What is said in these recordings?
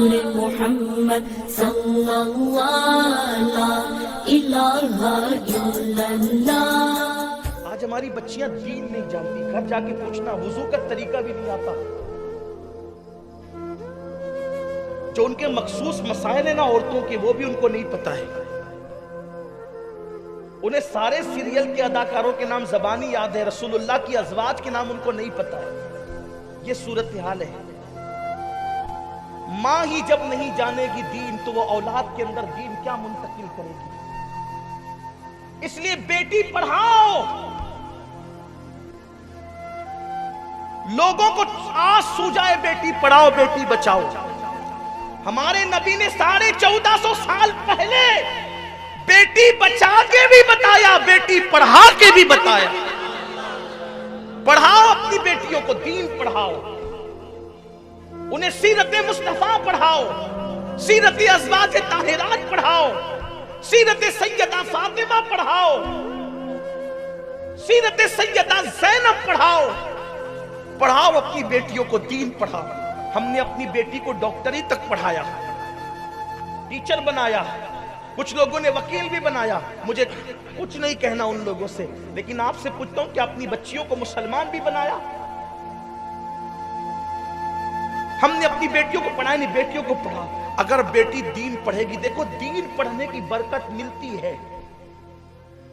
نور محمد صلی اللہ لا الہ الا اللہ۔ آج ہماری بچیاں دین نہیں جانتی، گھر جا کے پوچھنا وضو کا طریقہ بھی نہیں آتا، جو ان کے مخصوص مسائل ہیں نا عورتوں کے وہ بھی ان کو نہیں پتا ہے، انہیں سارے سیریل کے اداکاروں کے نام زبانی یاد ہے، رسول اللہ کی ازواج کے نام ان کو نہیں پتا ہے۔ یہ صورتحال ہے۔ ماں ہی جب نہیں جانے گی دین تو وہ اولاد کے اندر دین کیا منتقل کرے گی؟ اس لیے بیٹی پڑھاؤ، لوگوں کو آس سو جائے بیٹی پڑھاؤ بیٹی بچاؤ۔ ہمارے نبی نے 1450 سال پہلے بیٹی بچا کے بھی بتایا، بیٹی پڑھا کے بھی بتایا۔ پڑھاؤ اپنی بیٹیوں کو، دین پڑھاؤ، انہیں سیرت مصطفیٰ پڑھاؤ، سیرت ازواج طاہرات پڑھاؤ، سیرت سیدہ فاطمہ پڑھاؤ، سیرت سیدہ زینب پڑھاؤ۔ پڑھاؤ اپنی بیٹیوں کو، دین پڑھاؤ۔ ہم نے اپنی بیٹی کو ڈاکٹری تک پڑھایا، ٹیچر بنایا، کچھ لوگوں نے وکیل بھی بنایا۔ مجھے کچھ نہیں کہنا ان لوگوں سے، لیکن آپ سے پوچھتا ہوں کہ اپنی بچیوں کو مسلمان بھی بنایا؟ ہم نے اپنی بیٹیوں کو پڑھایا نہیں، بیٹیوں کو پڑھا۔ اگر بیٹی دین پڑھے گی، دیکھو دین پڑھنے کی برکت ملتی ہے،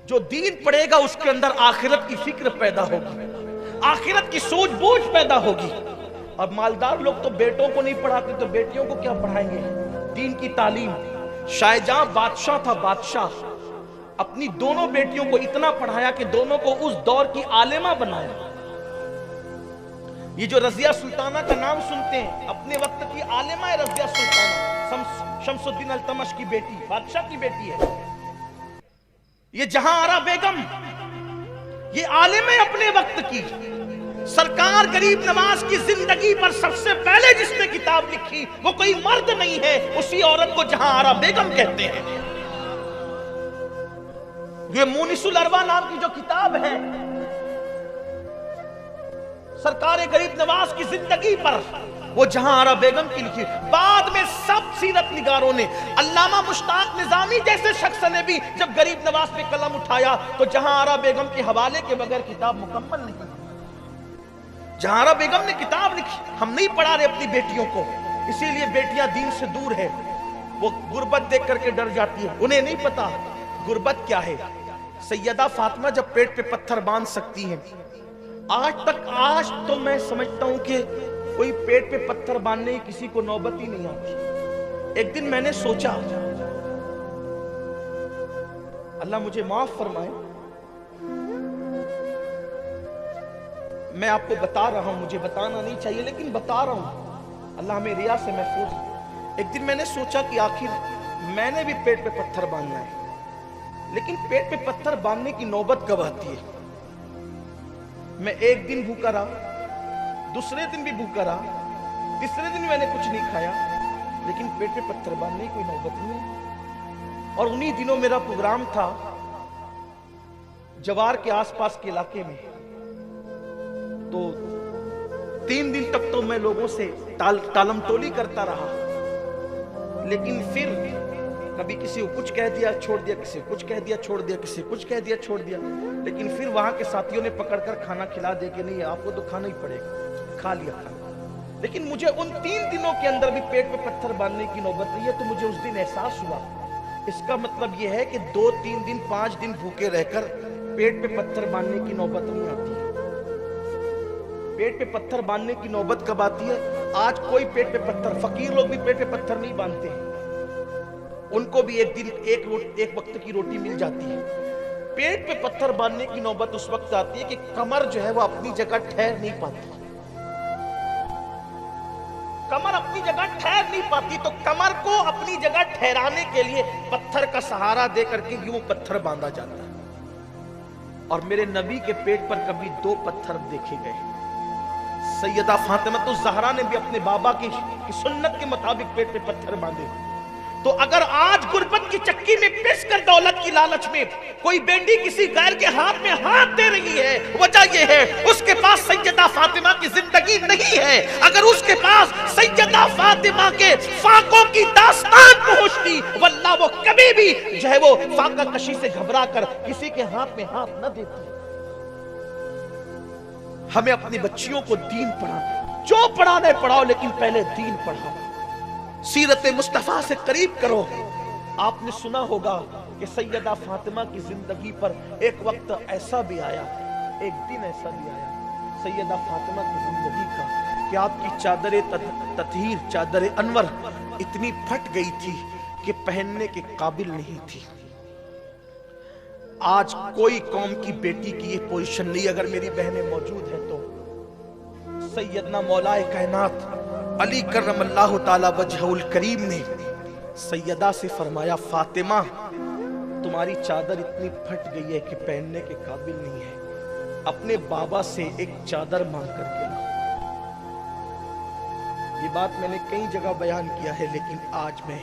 جو دین پڑھے گا اس کے اندر آخرت کی فکر پیدا ہوگی، آخرت کی سوچ بوجھ پیدا ہوگی۔ اور مالدار لوگ تو بیٹوں کو نہیں پڑھاتے تو بیٹیوں کو کیا پڑھائیں گے؟ دین کی تعلیم۔ شاہ جہاں بادشاہ تھا، بادشاہ اپنی دونوں بیٹیوں کو اتنا پڑھایا کہ دونوں کو اس دور کی عالمہ بنایا۔ یہ جو رضیہ سلطانہ کا نام سنتے ہیں، اپنے وقت کی عالمہ ہے رضیہ سلطانہ، شمس الدین التمش کی بیٹی، بادشاہ کی بیٹی ہے۔ یہ جہاں آرا بیگم، یہ عالم ہے اپنے وقت کی۔ سرکار غریب نواز کی زندگی پر سب سے پہلے جس نے کتاب لکھی وہ کوئی مرد نہیں ہے، اسی عورت کو جہاں آرا بیگم کہتے ہیں۔ یہ مونس الاروا نام کی جو کتاب ہے سرکار غریب نواز کی زندگی پر، وہ جہاں آرا بیگم کی لکھی۔ بعد میں سب سیرت نگاروں نے، علامہ مشتاق نظامی جیسے شخص نے بھی جب غریب نواز پہ قلم اٹھایا تو جہاں آرا بیگم کے حوالے کے بغیر کتاب مکمل نہیں۔ جہاں آرا بیگم نے کتاب لکھی، ہم نہیں پڑھا رہے اپنی بیٹیوں کو، اسی لیے بیٹیاں دین سے دور ہے۔ وہ غربت دیکھ کر کے ڈر جاتی ہے، انہیں نہیں پتا غربت کیا ہے۔ سیدہ فاطمہ جب پیٹ پہ پتھر باندھ سکتی ہیں، آج تو میں سمجھتا ہوں کہ کوئی پیٹ پہ پتھر باندھنے کسی کو نوبت ہی نہیں آتی۔ ایک دن میں نے سوچا، اللہ مجھے معاف فرمائے، میں آپ کو بتا رہا ہوں، مجھے بتانا نہیں چاہیے لیکن بتا رہا ہوں، اللہ ہمیں ریا سے محفوظ۔ ایک دن میں نے سوچا کہ آخر میں نے بھی پیٹ پہ پتھر باندھنا ہے، لیکن پیٹ پہ پتھر باندھنے کی نوبت کب آتی ہے؟ میں ایک دن بھوکا رہا، دوسرے دن بھی بھوکا رہا، تیسرے دن میں نے کچھ نہیں کھایا، لیکن پیٹ پہ پتھر باندھنے کی کوئی نوبت نہیں ہے۔ اور انہی دنوں میرا پروگرام تھا جوار کے آس پاس کے علاقے میں، تو 3 دن تک تو میں لوگوں سے ٹالم ٹولی کرتا رہا، لیکن پھر کبھی کسی کو کچھ کہہ دیا چھوڑ دیا، کسی کو کچھ کہہ دیا چھوڑ دیا، کسی کو کچھ کہہ دیا چھوڑ دیا، لیکن پھر وہاں کے ساتھیوں نے پکڑ کر کھانا کھلا دے کہ نہیں آپ کو تو کھانا ہی پڑے گا، کھا لیا کھانا۔ لیکن مجھے ان 3 دنوں کے اندر بھی پیٹ پہ پتھر باندھنے کی نوبت نہیں ہے، تو مجھے اس دن احساس ہوا اس کا مطلب یہ ہے کہ 2 3 دن 5 دن بھوکے رہ کر پیٹ پہ پتھر باندھنے کی نوبت نہیں آتی ہے۔ پیٹ پہ پتھر باندھنے کی نوبت کب آتی ہے؟ آج کوئی پیٹ پہ پتھر، فقیر لوگ بھی پیٹ پہ پتھر نہیں باندھتے ہیں، ان کو بھی ایک دن ایک وقت کی روٹی مل جاتی ہے۔ پیٹ پہ پتھر باندھنے کی نوبت اس وقت آتی ہے کہ کمر جو ہے وہ اپنی جگہ ٹھہر نہیں پاتی، کمر اپنی جگہ ٹھہر نہیں پاتی، تو کمر کو اپنی جگہ ٹھہرانے کے لیے پتھر کا سہارا دے کر کے یوں پتھر باندھا جاتا ہے۔ اور میرے نبی کے پیٹ پر کبھی 2 پتھر دیکھے گئے۔ سیدہ فاطمہ الزہرا نے بھی اپنے بابا کی سنت کے مطابق پیٹ پہ پتھر باندھے، تو اگر آج غربت کی چکی میں پس کر دولت کی لالچ میں کوئی بینڈی کسی غیر کے ہاتھ میں ہاتھ دے رہی ہے، وجہ یہ ہے اس کے پاس سیدہ فاطمہ کی زندگی نہیں ہے۔ اگر اس کے پاس سیدہ فاطمہ کے فاقوں کی داستان پہنچتی، واللہ وہ کبھی بھی جو ہے وہ فاقہ کشی سے گھبرا کر کسی کے ہاتھ میں ہاتھ نہ دیتی۔ ہمیں اپنی بچیوں کو دین پڑھانا، جو پڑھانے پڑھاؤ لیکن پہلے دین پڑھاؤ، سیرت مصطفیٰ سے قریب کرو۔ آپ نے سنا ہوگا کہ سیدہ فاطمہ کی زندگی پر ایک وقت ایسا بھی آیا، ایک دن ایسا بھی آیا سیدہ فاطمہ کی زندگی کا کہ آپ کی چادر تطہیر، چادر انور اتنی پھٹ گئی تھی کہ پہننے کے قابل نہیں تھی۔ آج کوئی قوم کی بیٹی کی یہ پوزیشن نہیں۔ اگر میری بہنیں موجود ہیں تو سیدنا مولا کائنات علی کرم اللہ تعالی وجہہ الکریم نے سیدہ سے فرمایا، فاطمہ تمہاری چادر اتنی پھٹ گئی ہے کہ پہننے کے قابل نہیں ہے، اپنے بابا سے ایک چادر مانگ کر کے لاؤ۔ یہ بات میں نے کئی جگہ بیان کیا ہے، لیکن آج میں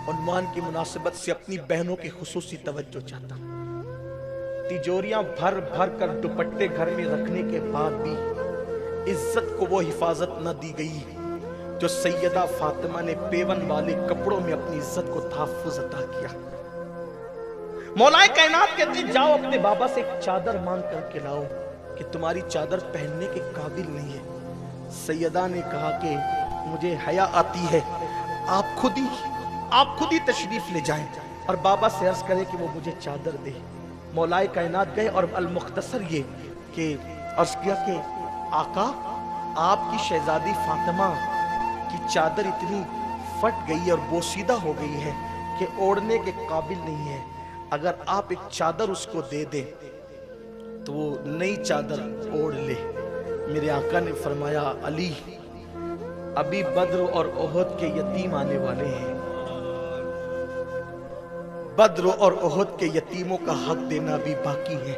عنوان کی مناسبت سے اپنی بہنوں کی خصوصی توجہ چاہتا ہوں۔ تجوریاں بھر بھر کر دوپٹے گھر میں رکھنے کے بعد بھی عزت کو وہ حفاظت نہ دی گئی جو سیدہ فاطمہ نے پیون والے کپڑوں میں اپنی عزت کو تحفظ عطا کیا۔ مولا کائنات کہتے ہیں جاؤ اپنے بابا سے ایک چادر مانگ کر کے لاؤ کہ تمہاری چادر پہننے کے قابل نہیں ہے۔ سیدہ نے کہا کہ مجھے حیا آتی ہے، آپ خود ہی تشریف لے جائیں اور بابا سے عرض کریں کہ وہ مجھے چادر دے۔ مولا کائنات گئے اور المختصر یہ کہ عرض کیا کہ آقا آپ کی شہزادی فاطمہ کی چادر اتنی پھٹ گئی اور بوسیدہ ہو گئی ہے کہ اوڑھنے کے قابل نہیں ہے، اگر آپ ایک چادر اس کو دے دیں تو وہ نئی چادر اوڑھ لے۔ میرے آقا نے فرمایا علی ابھی بدر اور احد کے یتیم آنے والے ہیں، بدر اور احد کے یتیموں کا حق دینا بھی باقی ہے،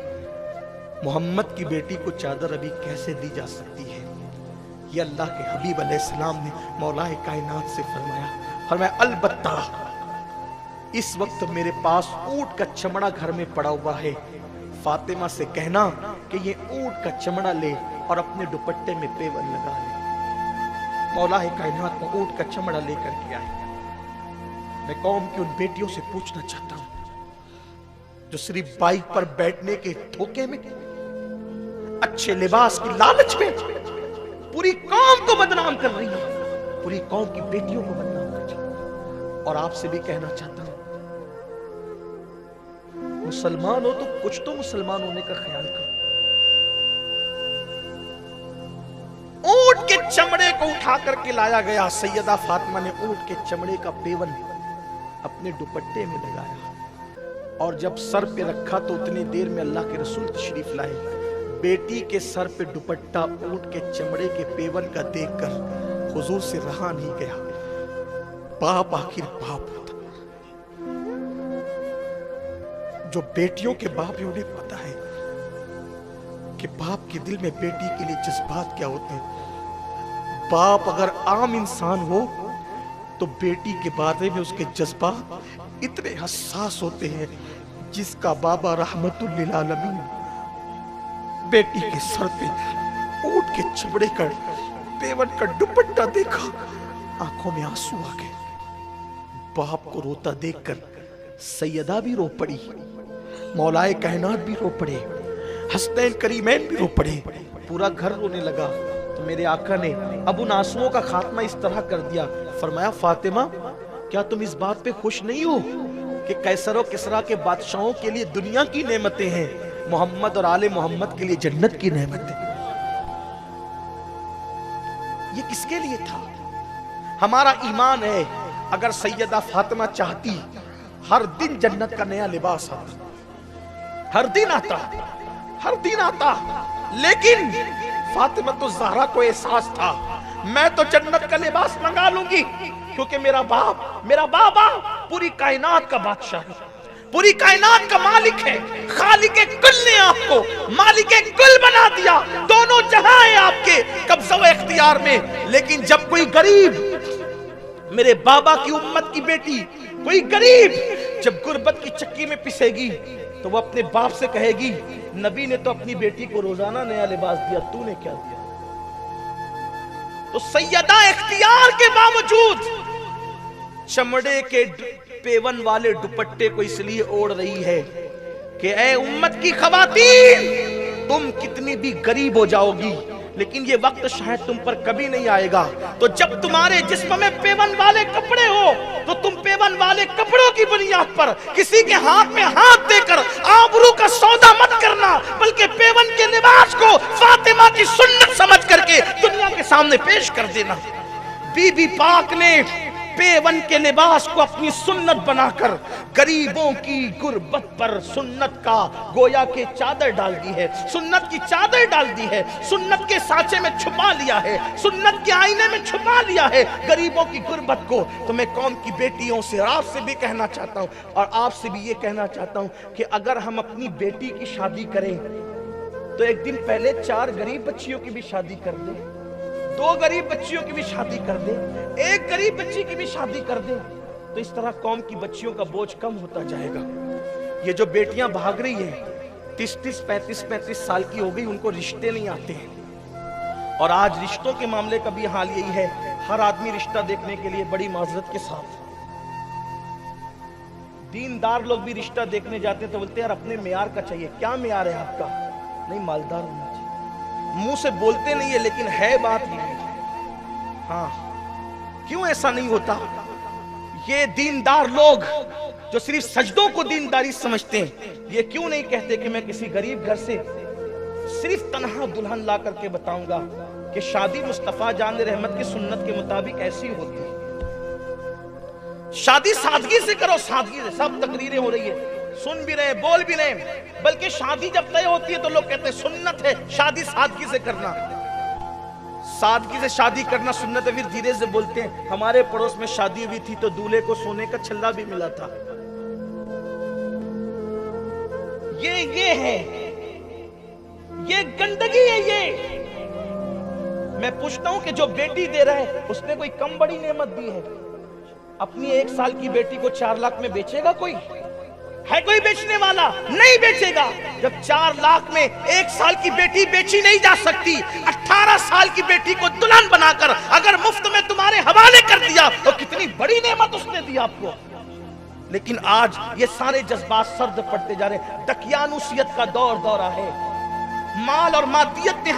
محمد کی بیٹی کو چادر ابھی کیسے دی جا سکتی ہے؟ یہ اللہ کے حبیب علیہ السلام نے مولا کائنات سے فرمایا البتہ اس وقت میرے پاس اونٹ کا چمڑا گھر میں پڑا ہوا ہے، فاطمہ سے کہنا کہ یہ اونٹ کا چمڑا لے اور اپنے دوپٹے میں پیون لگا لے۔ مولا کائنات کو اونٹ کا چمڑا لے کر کے آئے۔ میں قوم کی ان بیٹیوں سے پوچھنا چاہتا ہوں جو صرف بائک پر بیٹھنے کے دھوکے میں، اچھے لباس کی لالچ میں پوری قوم کو بدنام کر رہی ہے، پوری قوم کی بیٹیوں کو بدنام کر رہی ہے۔ اور آپ سے بھی کہنا چاہتا ہوں مسلمان ہو تو کچھ تو مسلمان ہونے کا خیال کرو۔ اونٹ کے چمڑے کو اٹھا کر کے لایا گیا، سیدہ فاطمہ نے اونٹ کے چمڑے کا پیون اپنے دوپٹے میں لگایا اور جب سر پہ رکھا تو اتنی دیر میں اللہ کے رسول تشریف لائے۔ بیٹی کے سر پہ دوپٹہ اونٹ کے چمڑے کے پیون کا دیکھ کر حضور سے رہا نہیں گیا۔ باپ آخر باپ ہوتا، جو بیٹیوں کے باپ ہیں انہیں پتا ہے کہ باپ کے دل میں بیٹی کے لیے جذبات کیا ہوتے ہیں۔ باپ اگر عام انسان ہو تو بیٹی کے بارے میں اس کے جذبات اتنے حساس ہوتے ہیں۔ جس کا بابا رحمت للعالمین بیٹی کے سر پہ اونٹ کے چمڑے کا پیون کا دوپٹہ دیکھا، آنکھوں میں آنسو آ گئے۔ باپ کو روتا دیکھ کر سیدہ بھی رو پڑی، مولا کائنات بھی رو پڑے، حسنین کریمین بھی رو پڑے، پورا گھر رونے لگا۔ تو میرے آقا نے اب ان آنسوؤں کا خاتمہ اس طرح کر دیا، فرمایا فاطمہ کیا تم اس بات پہ خوش نہیں ہو کہ قیصر و کسریٰ کے بادشاہوں کے لیے دنیا کی نعمتیں ہیں، محمد اور آل محمد کے لیے جنت کی نعمتیں؟ یہ کس کے لیے تھا؟ ہمارا ایمان ہے اگر سیدہ فاطمہ چاہتی ہر دن جنت کا نیا لباس آتا، ہر دن آتا، لیکن فاطمہ تو زہرا کو احساس تھا میں تو جنت کا لباس منگا لوں گی کیونکہ میرا بابا پوری کائنات کا بادشاہ ہے، پوری کائنات کا مالک ہے، خالق کل نے آپ کو مالک کل بنا دیا، دونوں جہاں ہیں آپ کے قبضہ و اختیار میں۔ لیکن جب کوئی غریب میرے بابا کی امت کی بیٹی کوئی غریب جب غربت کی چکی میں پسے گی تو وہ اپنے باپ سے کہے گی نبی نے تو اپنی بیٹی کو روزانہ نیا لباس دیا، تو نے کیا دیا؟ تو سیدہ اختیار کے باوجود چمڑے کے پیون والے دوپٹے کو اس لیے اوڑھ رہی ہے کہ اے امت کی خواتین، تم کتنی بھی غریب ہو جاؤ گی لیکن یہ وقت شاید تم پر کبھی نہیں آئے گا، تو جب تمہارے جسم میں پیون والے کپڑے ہو تو تم پیون والے کپڑوں کی بنیاد پر کسی کے ہاتھ میں ہاتھ دے کر آبرو کا سودا مت کرنا، بلکہ پیون کے لباس کو فاطمہ کی سنت سمجھ کر کے دنیا کے سامنے پیش کر دینا۔ بی بی پاک نے پیون کے لباس کو اپنی سنت بنا کر غریبوں کی غربت پر سنت کا گویا کہ چادر ڈال دی ہے، سنت کی چادر ڈال دی ہے، سنت کے سانچے میں چھپا لیا ہے، سنت کے آئینے میں چھپا لیا ہے غریبوں کی غربت کو۔ تو میں قوم کی بیٹیوں سے اور آپ سے بھی کہنا چاہتا ہوں اور آپ سے بھی یہ کہنا چاہتا ہوں کہ اگر ہم اپنی بیٹی کی شادی کریں تو ایک دن پہلے 4 غریب بچیوں کی بھی شادی کر دیں، 2 غریب بچیوں کی بھی شادی کر دیں، 1 غریب بچی کی بھی شادی کر دیں، تو اس طرح قوم کی بچیوں کا بوجھ کم ہوتا جائے گا۔ یہ جو بیٹیاں بھاگ رہی ہیں 30 35 سال کی ہو گئی، ان کو رشتے نہیں آتے ہیں، اور آج رشتوں کے معاملے کا بھی حال یہی ہے، ہر آدمی رشتہ دیکھنے کے لیے بڑی معذرت کے ساتھ، دیندار لوگ بھی رشتہ دیکھنے جاتے ہیں تو بولتے ہیں یار اپنے معیار کا چاہیے۔ کیا معیار ہے آپ کا؟ نہیں، مالدار ہونا چاہیے۔ منہ سے بولتے نہیں ہے لیکن ہے بات یہ۔ ہاں، کیوں ایسا نہیں ہوتا؟ یہ دیندار لوگ جو صرف سجدوں کو دینداری سمجھتے ہیں، یہ کیوں نہیں کہتے کہ میں کسی غریب گھر سے صرف تنہا دلہن لا کر کے بتاؤں گا کہ شادی مصطفیٰ جان رحمت کی سنت کے مطابق ایسی ہوتی ہے۔ شادی سادگی سے کرو، سادگی سے۔ سب تقریریں ہو رہی ہے، سن بھی رہے، بول بھی رہے، بلکہ شادی جب طے ہوتی ہے تو لوگ کہتے ہیں سنت ہے شادی سادگی سے کرنا۔ سادگی سے شادی کرنا سنت ہے، پھر دھیرے سے بولتے ہیں ہمارے پڑوس میں شادی ہوئی تھی تو دولہے کو سونے کا چھلا بھی ملا تھا۔ یہ ہے، یہ گندگی ہے۔ یہ میں پوچھتا ہوں کہ جو بیٹی دے رہا ہے اس نے کوئی کم بڑی نعمت دی ہے؟ اپنی 1 سال کی بیٹی کو 4 لاکھ میں بیچے گا کوئی؟ ہے کوئی بیچنے والا؟ نہیں بیچے گا۔ جب 4 لاکھ میں 1 سال کی بیٹی بیچی نہیں جا سکتی، 18 سال کی بیٹی کو دلہن بنا کر اگر مفت میں تمہارے حوالے کر دیا تو کتنی بڑی نعمت اس نے دی آپ کو۔ لیکن آج یہ سارے جذبات سرد پڑتے جا رہے ہیں، دقیانوسیت کا دورہ ہے۔ مال اور مادیت نے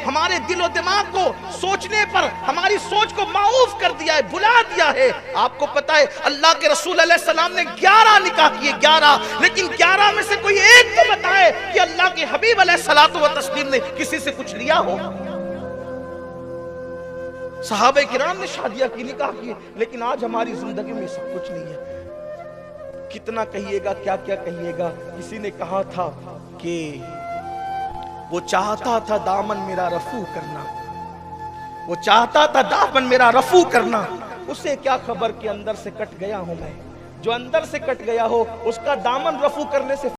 ہمارے دل و دماغ کو سوچنے پر ہماری سوچ کو معوف کر دیا ہے، بھلا دیا ہے۔ آپ کو پتا ہے اللہ کے رسول علیہ السلام نے 11 نکاح کیے، 11، لیکن 11 میں سے کوئی ایک تو بتائے کہ اللہ کے حبیب علیہ الصلوۃ والتسلیم نے کسی سے کچھ لیا ہو۔ صحابہ کرام نے شادیاں کی، نکاح کیے، لیکن آج ہماری زندگی میں سب کچھ نہیں ہے۔ کتنا کہیے گا، کیا کیا کہیے گا۔ کسی نے کہا تھا کہ وہ چاہتا تھا دامن میرا رفو کرنا، وہ چاہتا تھا دامن میرا رفو کرنا، اسے کیا خبر کہ اندر سے کٹ گیا ہوں میں۔ جو اندر سے کٹ گیا ہو اس کا دامن رفو کرنے سے